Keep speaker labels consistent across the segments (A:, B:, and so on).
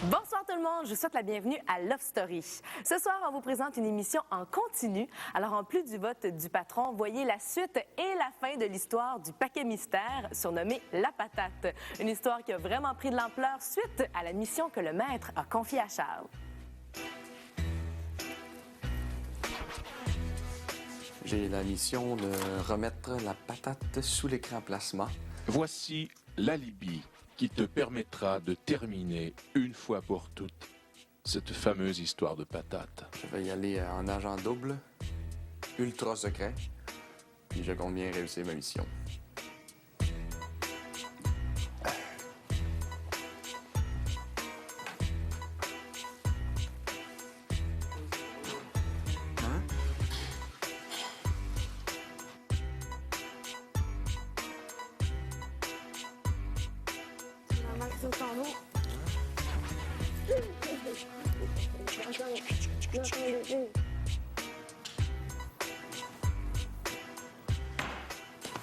A: Bonsoir tout le monde, je vous souhaite la bienvenue à Love Story. Ce soir, on vous présente une émission en continu. Alors, en plus du vote du patron, voyez la suite et la fin de l'histoire du paquet mystère, surnommé La Patate. Une histoire qui a vraiment pris de l'ampleur suite à la mission que le maître a confiée à Charles.
B: J'ai la mission de remettre la patate sous l'écran plasma.
C: Voici l'alibi qui te permettra de terminer une fois pour toutes cette fameuse histoire de patate.
B: Je vais y aller en agent double, ultra secret, puis je compte bien réussir ma mission.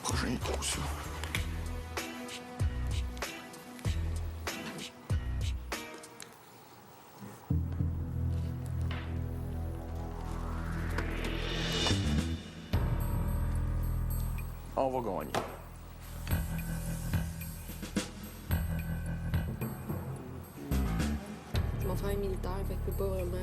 B: Prochain trou, ça. On va gagner.
D: Mon frère est militaire, fait qu'il peut pas vraiment.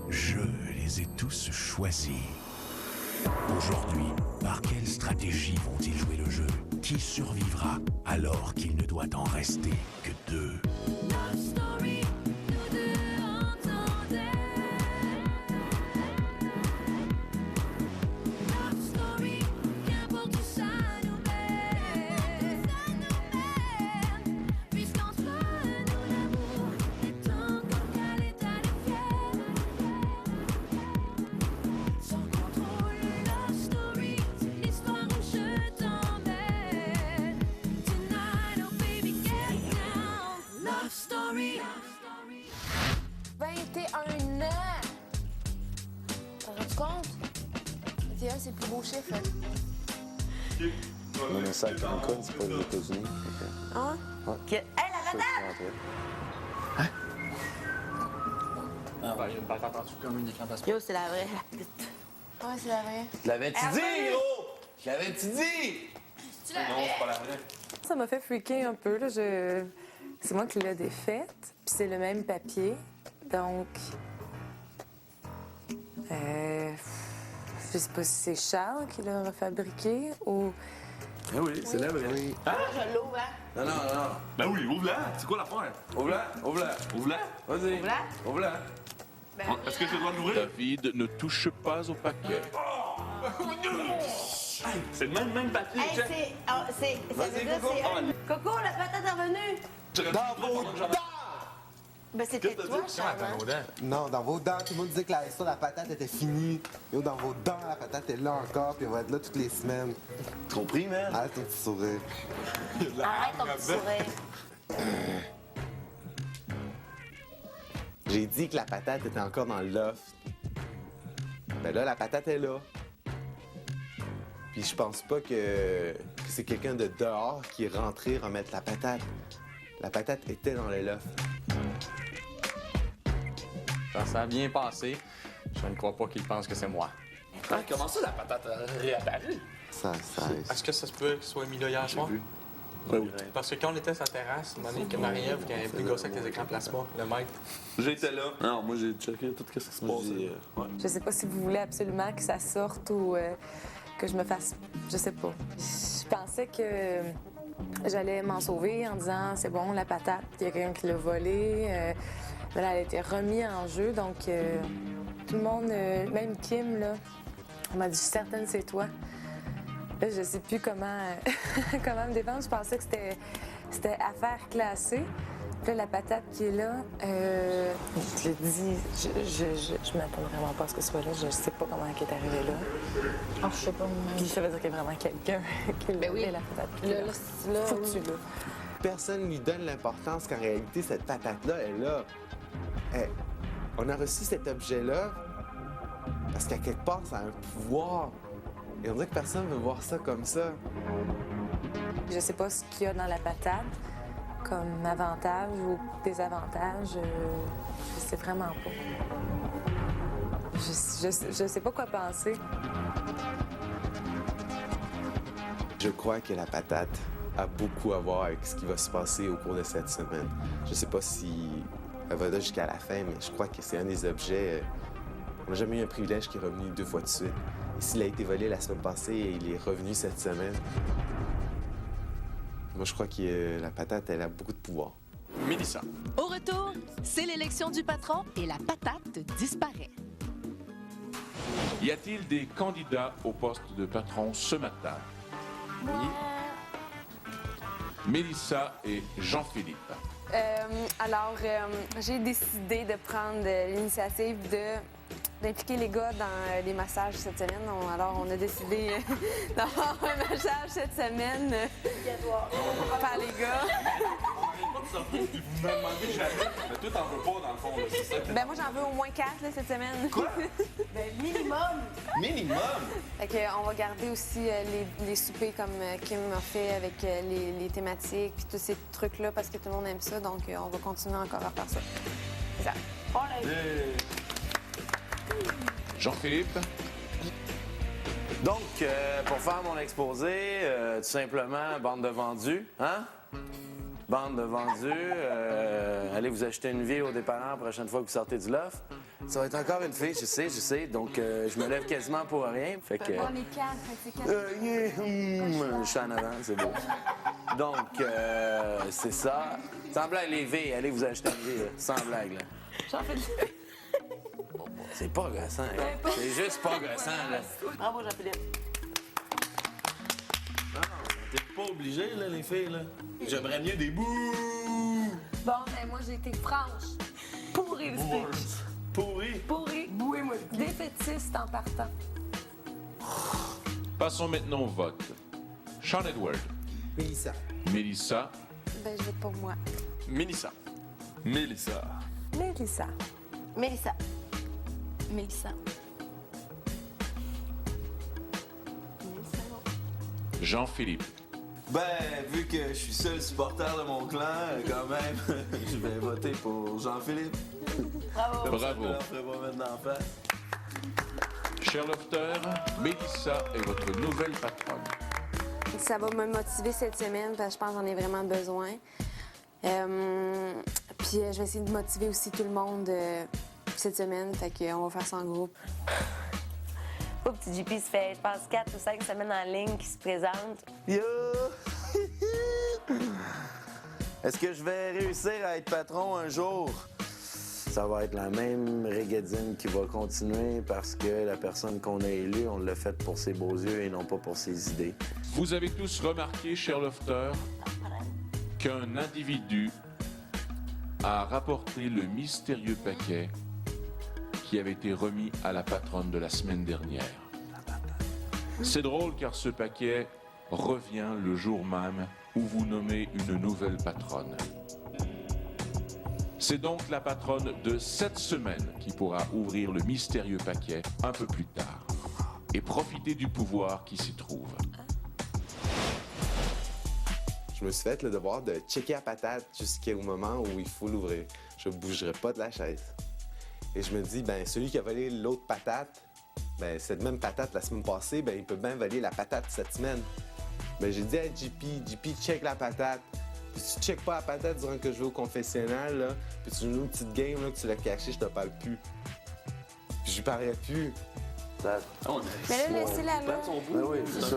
E: Je les ai tous choisis. Aujourd'hui, par quelle stratégie vont-ils jouer le jeu? Qui survivra alors qu'il ne doit en rester que deux?
D: C'est le plus beau chiffre.
F: Mais ça, Cancun, c'est pas les États-Unis.
D: Hein?
F: Ouais.
A: Hey, la patate!
B: Il y a une patate en dessous comme une écran plasma.
A: Yo, c'est la vraie.
D: Ouais, c'est la vraie.
G: L'avais-tu dit, gros? L'avais-tu dit?
D: Tu l'avais?
H: Ça m'a fait freaker un peu. Là. C'est moi qui l'ai défaite. Puis c'est le même papier. Donc... Je sais pas si c'est Charles qui l'a refabriqué ou...
G: Ah oui, c'est la vraie. Oui.
D: Ah, je l'ouvre, hein?
G: Non, non, non.
C: Ben oui, ouvre-la! C'est quoi l'affaire?
G: Ouvre-la, ouvre-la.
C: Ouvre-la!
G: Vas-y.
D: Ouvre-la?
G: Ouvre-la.
D: Ben,
C: Est-ce que j'ai le droit de l'ouvrir? David ne touche pas au paquet. C'est le même papier,
D: hey,
C: check.
D: ça veut dire c'est... Coco, la patate est revenue!
G: Dans vos dents!
D: Ben, c'était toi, Charles.
F: Non, dans vos dents, tout le monde disait que la patate était finie. Yo, dans vos dents, la patate est là encore, puis on va être là toutes les semaines.
G: Compris, man?
F: Arrête ton petit sourire.
D: Arrête ton petit sourire.
F: J'ai dit que la patate était encore dans le loft. Ben là, la patate est là. Puis je pense pas que c'est quelqu'un de dehors qui est rentré remettre la patate. La patate était dans le loft.
B: Ça a bien passé. Je ne crois pas qu'il pense que c'est moi.
G: Comment ça, la patate a réapparu?
F: Ça...
I: Est-ce que ça se peut qu'il soit mis là hier soir?
G: Oui.
I: Parce que quand on était sur la terrasse, il m'a dit que Marie-Ève, qui avait plus gossé avec les écrans plasma, le maître.
G: J'étais là. Non, moi, j'ai checké tout ce qui se passait.
H: Je sais pas si vous voulez absolument que ça sorte ou que je me fasse... Je sais pas. Je pensais que j'allais m'en sauver en disant « C'est bon, la patate, il y a quelqu'un qui l'a volée. Mais là, elle a été remise en jeu, donc tout le monde, même Kim, là, on m'a dit « Je suis certaine c'est toi ». Là, je sais plus comment, comment me défendre. Je pensais que c'était affaire classée. Puis là, la patate qui est là, je l'ai dit, je m'attends vraiment pas à ce que ce soit là. Je sais pas comment elle est arrivée là.
D: Ah, je sais pas.
H: Puis ça veut dire qu'il y a vraiment quelqu'un qui l'a
D: oui.
H: la patate.
D: Là,
H: Foutu, là.
F: Personne lui donne l'importance qu'en réalité, cette patate-là est là. On a reçu cet objet-là parce qu'à quelque part, ça a un pouvoir. Et on dirait que personne ne veut voir ça comme ça.
H: Je sais pas ce qu'il y a dans la patate comme avantage ou désavantage. Je sais vraiment pas. Je sais pas quoi penser.
F: Je crois que la patate a beaucoup à voir avec ce qui va se passer au cours de cette semaine. Je sais pas si elle va là jusqu'à la fin, mais je crois que c'est un des objets. On n'a jamais eu un privilège qui est revenu 2 fois de suite. Et s'il a été volé la semaine passée et il est revenu cette semaine, moi je crois que la patate, elle a beaucoup de pouvoir.
C: Mélissa.
J: Au retour, c'est l'élection du patron et la patate disparaît.
C: Y a-t-il des candidats au poste de patron ce matin? Oui. Mélissa et Jean-Philippe.
K: J'ai décidé de prendre l'initiative d'impliquer les gars dans les massages cette semaine. Alors, on a décidé d'avoir un massage cette semaine par les gars.
G: Vous me demandez jamais. Mais toi, t'en veux pas, dans le fond. Là, c'est ça que...
K: Ben moi, j'en veux au moins 4 là, cette semaine.
G: Quoi?
D: Ben, minimum.
G: Minimum?
K: Fait que, on va garder aussi les soupers comme Kim a fait avec les thématiques puis tous ces trucs-là parce que tout le monde aime ça. Donc, on va continuer encore à faire ça. C'est ça.
C: Jean-Philippe.
L: Donc, pour faire mon exposé, tout simplement, bande de vendus, hein? Bande de vendus, allez vous acheter une vie au dépanneur la prochaine fois que vous sortez du loft. Ça va être encore une fille, je sais. Donc, je me lève quasiment pour rien. Fait que...
K: On est 4, c'est 4.
L: Je suis en avant, c'est beau. Donc, c'est ça. Sans blague, les filles, allez vous acheter une vie, là. Sans blague, là.
K: J'en fais de...
L: C'est pas gossant, là. C'est juste pas gossant, là.
D: Bravo, Jean-Philippe.
G: Non, t'es pas obligé, là, les filles, là. J'aimerais mieux des bouts.
K: Bon, ben moi, j'ai été franche. Pourri, le speech.
G: Pourri.
K: Pourri.
D: Boué, moi.
K: Défaitiste en partant.
C: Passons maintenant au vote. Sean Edward.
F: Mélissa.
C: Mélissa.
K: Ben, je vote pour moi.
C: Mélissa.
G: Mélissa.
H: Mélissa.
D: Mélissa.
J: Mélissa.
C: Jean-Philippe.
G: Ben, vu que je suis seul supporter de mon clan, quand même, je vais voter pour Jean-Philippe.
D: Bravo.
C: Bravo.
G: Je ferai pas mettre d'en face.
C: Cher lofter, Mélissa est votre nouvelle patronne.
K: Ça va me motiver cette semaine parce que je pense que j'en ai vraiment besoin. Puis je vais essayer de motiver aussi tout le monde cette semaine. Fait qu'on va faire ça en groupe.
A: Pas petit JP se fait, je pense, 4 ou 5 semaines en ligne qui se présentent.
L: Yo! Est-ce que je vais réussir à être patron un jour? Ça va être la même régadine qui va continuer parce que la personne qu'on a élue, on l'a faite pour ses beaux yeux et non pas pour ses idées.
C: Vous avez tous remarqué, cher lofter, qu'un individu a rapporté le mystérieux paquet qui avait été remis à la patronne de la semaine dernière. C'est drôle car ce paquet revient le jour même où vous nommez une nouvelle patronne. C'est donc la patronne de cette semaine qui pourra ouvrir le mystérieux paquet un peu plus tard et profiter du pouvoir qui s'y trouve.
F: Je me suis fait le devoir de checker la patate jusqu'au moment où il faut l'ouvrir. Je ne bougerai pas de la chaise. Et je me dis, ben celui qui a volé l'autre patate, ben cette même patate la semaine passée, ben il peut bien voler la patate cette semaine. Ben j'ai dit à JP, check la patate. Puis tu checkes pas la patate durant que je vais au confessionnal, là, puis tu joues une petite game, là, que tu l'as caché, je te parle plus. Puis je lui parlerai plus.
K: Mais là, laissez-la là.
L: Ben oui, c'est ça.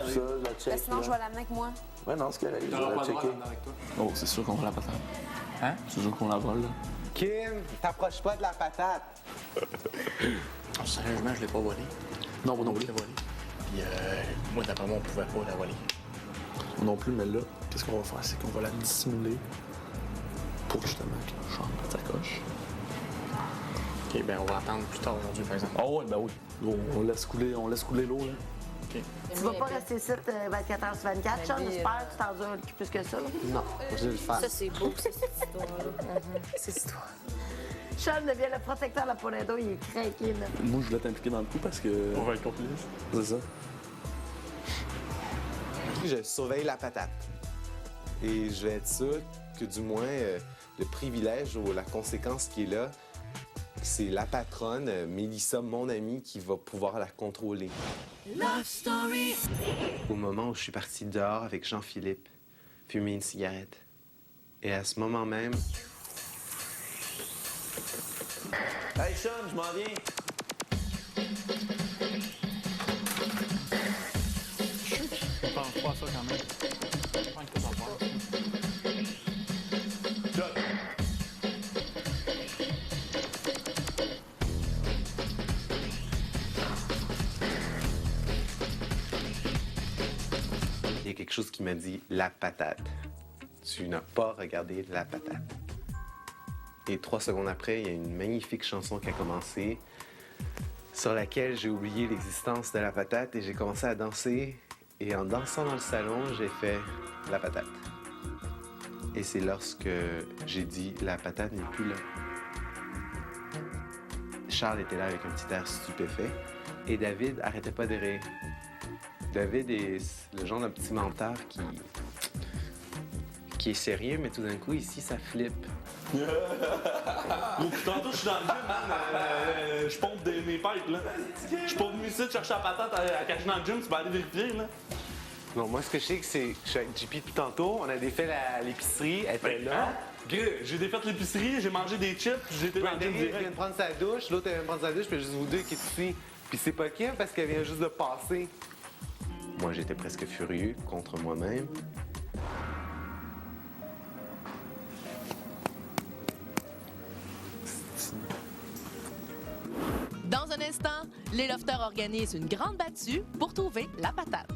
L: Je la check.
K: Sinon, je vais l'amener avec moi.
L: Ouais, non, c'est correct, je vais la checker.
G: Oh, c'est sûr qu'on va la patate. Hein? C'est sûr qu'on la vole, là.
F: Kim, t'approches pas de la patate.
I: Sérieusement, je l'ai pas volée. Non, moi non plus. Je l'ai volée. Puis, moi, d'après moi, on pouvait pas la voler.
G: Non plus, mais là, qu'est-ce qu'on va faire? C'est qu'on va la dissimuler pour justement que le champ de ta coche.
I: OK, ben on va attendre plus tard aujourd'hui, par exemple.
G: Ah ouais, ben oui. On laisse couler l'eau, là.
I: OK.
D: Tu vas pas rester ici 24 heures sur 24, Sean? J'espère que tu t'endures plus que ça. Là.
F: Non, je vais le faire.
J: Ça, c'est beau, cette histoire-là.
H: Cette histoire.
D: Charles devient le protecteur de la Ponendo, il est craqué, là.
G: Moi, je voulais t'impliquer dans le coup parce que...
I: On va être complices.
G: C'est ça.
F: Je surveille la patate. Et je vais être sûr que du moins, le privilège ou la conséquence qui est là, c'est la patronne, Mélissa, mon amie, qui va pouvoir la contrôler.
J: Love Story.
F: Au moment où je suis parti dehors avec Jean-Philippe, fumer une cigarette. Et à ce moment même...
L: Hey, Sean, je m'en viens.
I: Je pense pas à ça quand même. Je pense que ça va.
F: Il y a quelque chose qui m'a dit « la patate ». Tu n'as pas regardé la patate. Et 3 secondes après, il y a une magnifique chanson qui a commencé, sur laquelle j'ai oublié l'existence de la patate et j'ai commencé à danser. Et en dansant dans le salon, j'ai fait la patate. Et c'est lorsque j'ai dit « la patate n'est plus là ». Charles était là avec un petit air stupéfait et David arrêtait pas de rire. David est le genre de petit menteur qui est sérieux, mais tout d'un coup, ici, ça flippe.
G: Tantôt, je suis dans le gym, man. Je pompe mes pipes, là. Je suis pas venu ici chercher la patate à cacher dans le gym, tu vas aller vérifier, là.
F: Non, moi, ce que je sais, c'est que je suis avec JP depuis tantôt. On a défait l'épicerie, elle était là.
G: J'ai défait l'épicerie, j'ai mangé des chips, puis j'ai été dans le gym
F: Brandon vient
G: direct.
F: de prendre sa douche, l'autre vient de prendre sa douche, puis juste vous deux qui êtes ici. Puis c'est pas Kim parce qu'elle vient juste de passer. Moi, j'étais presque furieux contre moi-même.
J: Dans un instant, les lofters organisent une grande battue pour trouver la patate.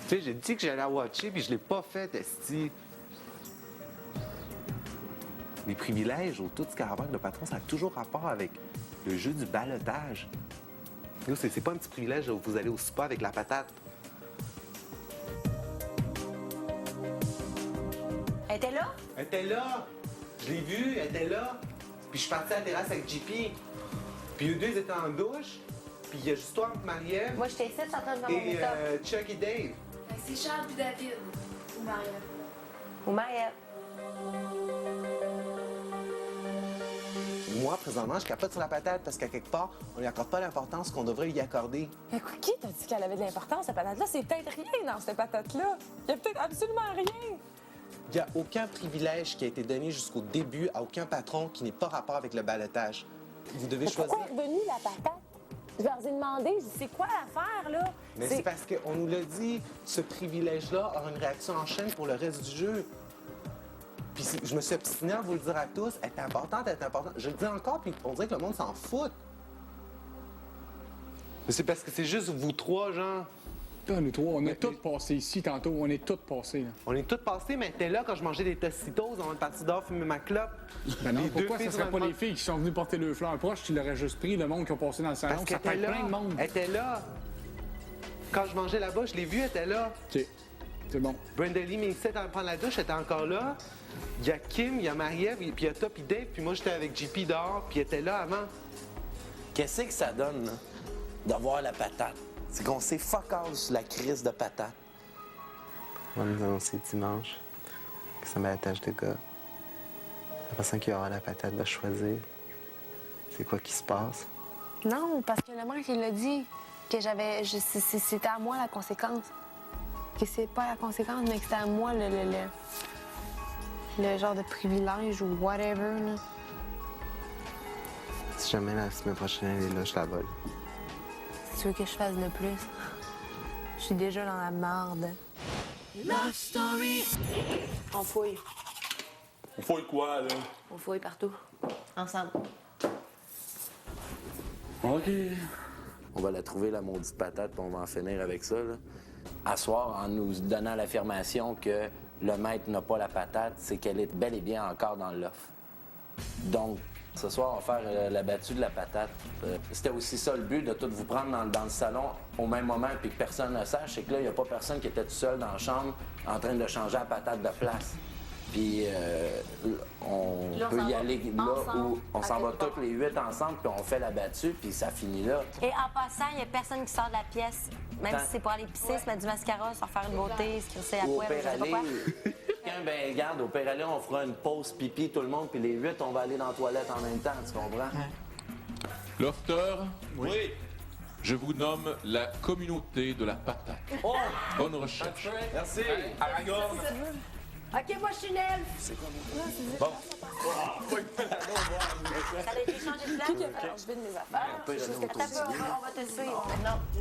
F: Tu sais, j'ai dit que j'allais la watcher, puis je l'ai pas fait, esti. Les privilèges ou tout ce qu'a à voir avec le patron, ça a toujours rapport avec le jeu du balotage. Yo, c'est pas un petit privilège où vous allez au spa avec la patate.
D: Elle était là?
F: Elle était là! Je l'ai vue, elle était là. Puis je suis parti à la terrasse avec JP. Puis eux deux, ils étaient en douche. Puis il y a juste toi, Marie-Ève.
D: Moi, j'étais ici, je suis en train de faire mon
F: Et
D: make-up.
F: Chuck et Dave.
H: C'est Charles et David. Ou Marie-Ève.
D: Ou Marie-Ève.
F: Moi, présentement, je capote sur la patate parce qu'à quelque part, on lui accorde pas l'importance qu'on devrait lui accorder.
H: Écoute, qui t'a dit qu'elle avait de l'importance, cette patate-là? C'est peut-être rien dans cette patate-là. Il y a peut-être absolument rien.
F: Il n'y a aucun privilège qui a été donné jusqu'au début à aucun patron qui n'est pas rapport avec le balotage. Vous devez choisir.
H: Pourquoi est revenue la patate? Je leur ai demandé, je dis, c'est quoi l'affaire, là?
F: Mais c'est parce qu'on nous l'a dit, ce privilège-là aura une réaction en chaîne pour le reste du jeu. Puis je me suis obstiné à vous le dire à tous, elle est importante, elle est importante. Je le dis encore, puis on dirait que le monde s'en fout. Mais c'est parce que c'est juste vous trois, genre.
M: Ah, nous trois, on est tous passés ici tantôt, on est tous passés. Là.
F: On est tous passés, mais t'es là quand je mangeais des Tostitos, on est parti dehors fumer ma clope.
M: Ben non,
F: Les deux
M: pourquoi
F: filles
M: ce serait
F: sur
M: pas
F: un
M: les filles qui sont venues porter le fleurs proche, tu l'aurais juste pris, le monde qui a passé dans le salon,
F: Parce
M: ça
F: qu'elle
M: peut
F: était
M: être
F: là.
M: plein de monde.
F: Elle était là. Quand je mangeais là-bas, je l'ai vue, elle était là.
M: OK, c'est bon.
F: Brenda Lee m'essaie de prendre la douche, elle était encore là. Il y a Kim, il y a Marie-Ève, puis il y a toi, puis Dave, puis moi j'étais avec JP dehors, puis elle était là avant.
L: Qu'est-ce que ça donne, là, d'avoir la patate? C'est qu'on sait fuck all sur la crise de patate.
F: On va nous annoncer dimanche que ça met la tâche de gars. La personne qui aura la patate va choisir. C'est quoi qui se passe?
K: Non, parce que le maire, il l'a dit que c'était à moi la conséquence. Que c'est pas la conséquence, mais que c'était à moi le genre de privilège ou whatever, là.
F: Si jamais la semaine prochaine elle est là, je la vole.
K: Si tu veux que je fasse le plus, je suis déjà dans la marde.
J: Love Story.
D: On fouille.
G: On fouille quoi, là?
D: On fouille partout. Ensemble.
G: OK.
L: On va la trouver, la maudite patate, puis on va en finir avec ça, là. À soir, en nous donnant l'affirmation que le maître n'a pas la patate, c'est qu'elle est bel et bien encore dans l'offre. Donc, ce soir, on va faire la battue de la patate. C'était aussi ça le but, de tout vous prendre dans le salon au même moment puis que personne ne le sache, c'est que là, il n'y a pas personne qui était tout seul dans la chambre en train de changer la patate de place. Puis on peut y aller là où on s'en va tous les 8 ensemble, puis on fait la battue, puis ça finit là.
D: Et en passant, il n'y a personne qui sort de la pièce. Même si c'est pour aller pisser, se mettre du mascara, se faire une beauté, se crisser la
L: Ou au
D: poêle, je
L: pire
D: sais pas quoi.
L: ben regarde, au pire aller, on fera une pause pipi tout le monde, puis les 8, on va aller dans la toilette en même temps, tu comprends?
C: Lofter, oui. Je vous nomme la communauté de la patate.
G: Oh!
C: Bonne recherche.
G: Merci. À la gorge.
D: OK, moi, je suis une elfe.
G: C'est quoi, bon.
D: Ça a été changé de place.
H: Alors, je vais de mes affaires.
L: On peut aller au
D: T'as peur, on va tester.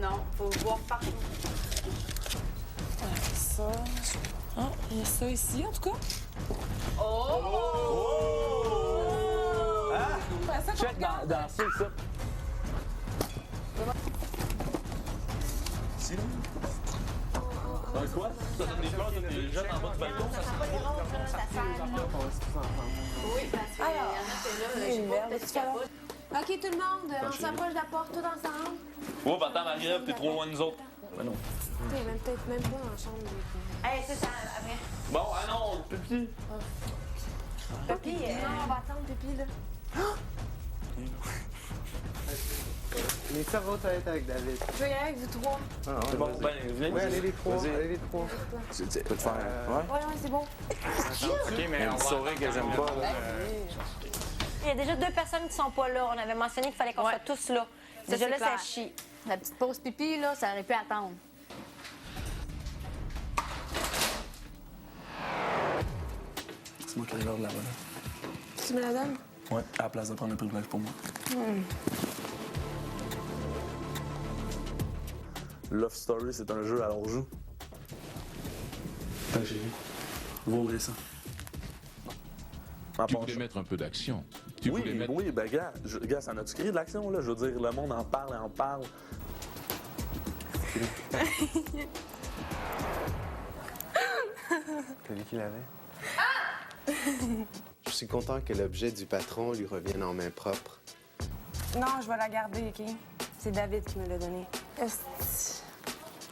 D: Non, faut voir partout.
H: Ça. Ah, il y a ça ici, en tout cas.
G: Check dans ça, ça. C'est là. Dans quoi? Ça donne des fleurs, des jeunes en bas du balcon, ça sent
D: Oui, parce qu'il y en a là, j'ai pas peut-être capable.
K: OK, tout le monde, on s'approche de la porte, tout ensemble.
G: Oh, attends, Marie-Ève, t'es trop loin de nous autres. Ben non.
K: T'es même peut-être même pas dans la chambre.
D: Hey, c'est ça, après.
G: Bon, ah non, Pépi.
D: Pépi,
K: Non, on va attendre Pépi, là.
F: Mais ça va être avec David.
K: Je vais y aller avec vous trois.
G: C'est bon, ben, venez.
F: Oui, allez les trois. Allez les trois.
L: Tu peux te faire. Ouais?
K: Ouais, c'est bon.
L: OK, mais une souris que j'aime pas, là.
D: Il y a déjà 2 personnes qui sont pas là. On avait mentionné qu'il fallait qu'on soit tous là. Déjà là, ça chie.
N: La petite pause pipi, là, ça aurait pu attendre.
G: C'est moi qui ai l'heure de la bonne.
K: Tu me la donnes?
G: Ouais, à la place de prendre un privilège pour moi. Love Story, c'est un jeu, alors joue. T'as géré. Vous ouvrez ça.
C: Tu voulais mettre un peu d'action.
G: Oui, ben gars, ça en a-tu créé de l'action, là? Je veux dire, le monde en parle et en parle.
F: C'est lui qui l'avait. Je suis content que l'objet du patron lui revienne en main propre.
K: Non, je vais la garder, OK? C'est David qui me l'a donné.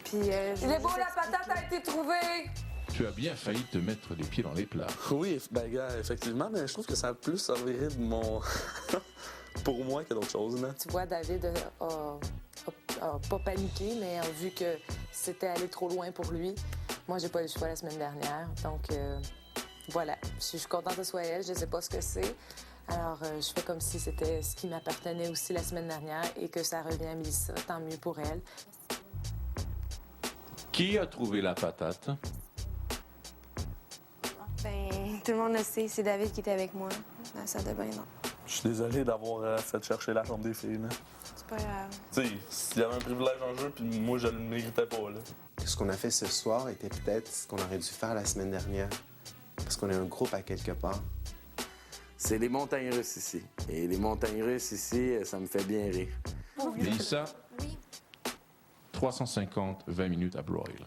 K: Puis,
H: Il est beau, la patate a été trouvée!
C: Tu as bien failli te mettre les pieds dans les plats.
G: Oui, ben gars, effectivement, mais je trouve que ça a plus servirait de mon... pour moi que d'autres choses, là.
H: Tu vois, David a pas paniqué, mais a vu que c'était allé trop loin pour lui. Moi, j'ai pas eu le choix la semaine dernière, donc voilà. Je suis contente que ce soit elle, je sais pas ce que c'est. Alors, je fais comme si c'était ce qui m'appartenait aussi la semaine dernière et que ça revient à Mélissa, tant mieux pour elle.
C: Qui a trouvé la patate?
K: Ben, tout le monde le sait, c'est David qui était avec moi dans la salle de bain, non?
G: Je suis désolé d'avoir fait chercher la chambre des filles, là.
K: C'est pas grave.
G: Tu sais, s'il y avait un privilège en jeu, puis moi, je le méritais pas, là.
F: Ce qu'on a fait ce soir était peut-être ce qu'on aurait dû faire la semaine dernière. Parce qu'on est un groupe à quelque part.
L: C'est les montagnes russes ici. Et les montagnes russes ici, ça me fait bien rire.
C: Mélissa?
K: Oui.
C: 350, 20 minutes à broil.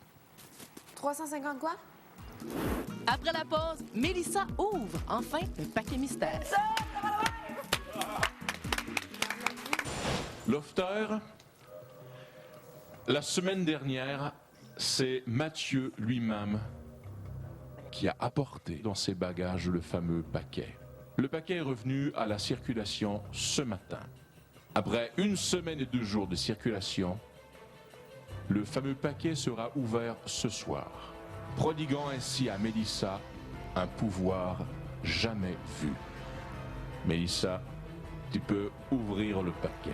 K: 350 quoi?
J: Après la pause, Mélissa ouvre enfin le paquet mystère.
C: Lofter, la semaine dernière, c'est Mathieu lui-même qui a apporté dans ses bagages le fameux paquet. Le paquet est revenu à la circulation ce matin. Après 1 semaine et 2 jours de circulation, le fameux paquet sera ouvert ce soir, prodiguant ainsi à Mélissa un pouvoir jamais vu. Mélissa, tu peux ouvrir le paquet.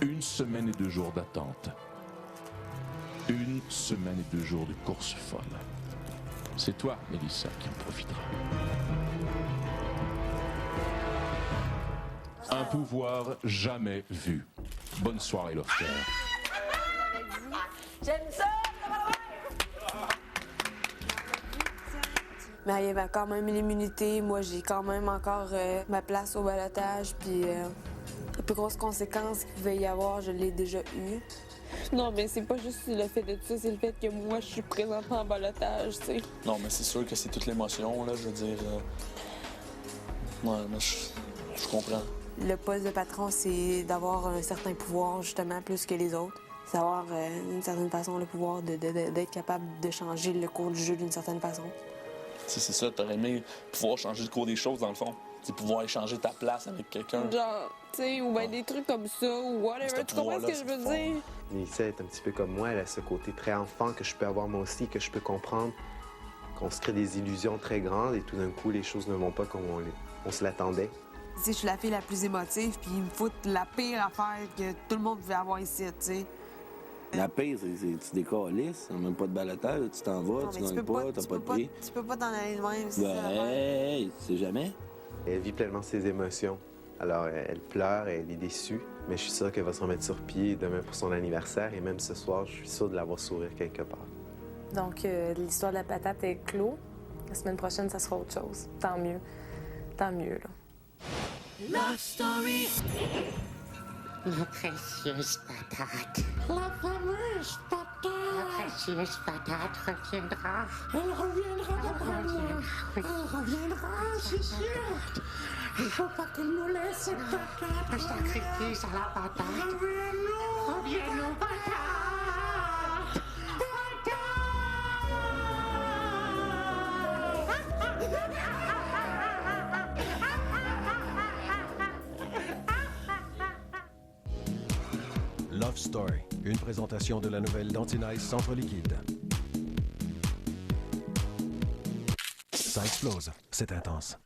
C: Une semaine et 2 jours d'attente. 1 semaine et 2 jours de course folle. C'est toi, Mélissa, qui en profitera. Un pouvoir jamais vu. Bonne soirée, Lofter.
D: J'aime ça!
K: Marie-Ève a quand même l'immunité. Moi, j'ai quand même encore ma place au ballottage. Puis la plus grosse conséquence qu'il pouvait y avoir, je l'ai déjà eue.
O: Non, mais c'est pas juste le fait de ça, c'est le fait que moi, je suis présentement en ballottage, tu sais.
P: Non, mais c'est sûr que c'est toute l'émotion, là, je veux dire. Ouais, mais je comprends.
K: Le poste de patron, c'est d'avoir un certain pouvoir, justement, plus que les autres. C'est d'avoir, d'une certaine façon, le pouvoir d'être capable de changer le cours du jeu d'une certaine façon.
P: Si c'est ça, t'aurais aimé pouvoir changer le cours des choses, dans le fond. C'est pouvoir échanger ta place avec quelqu'un.
O: Genre, tu sais, ou bien des trucs comme ça, ou whatever. Tu comprends ce que je veux dire?
F: Mélissa est un petit peu comme moi. Elle a ce côté très enfant que je peux avoir moi aussi, que je peux comprendre. Qu'on se crée des illusions très grandes et tout d'un coup, les choses ne vont pas comme on se l'attendait.
K: Tu sais, je suis la fille la plus émotive, puis ils me foutent la pire affaire que tout le monde pouvait avoir ici, tu sais.
L: La pire, c'est tu décalisses, même pas de balotage, tu t'en vas, tu gagnes pas, t'as pas de prix.
K: Tu peux pas t'en aller de même, c'est ça.
L: Ben, tu sais jamais.
F: Elle vit pleinement ses émotions. Alors, elle pleure, elle est déçue, mais je suis sûr qu'elle va se remettre sur pied demain pour son anniversaire et même ce soir, je suis sûr de la voir sourire quelque part.
H: Donc, l'histoire de la patate est clos. La semaine prochaine, ça sera autre chose. Tant mieux. Tant mieux, là.
Q: Love Story. La précieuse patate. La fameuse patate. La précieuse patate reviendra. Elle reviendra d'après moi. Elle reviendra, c'est sûr. Il faut pas qu'elle nous laisse cette patate. Un sacrifice à la patate. Reviens-nous. Reviens-nous, patate.
R: Love Story, une présentation de la nouvelle d'Antinice Centre Liquide. Ça explose, c'est intense.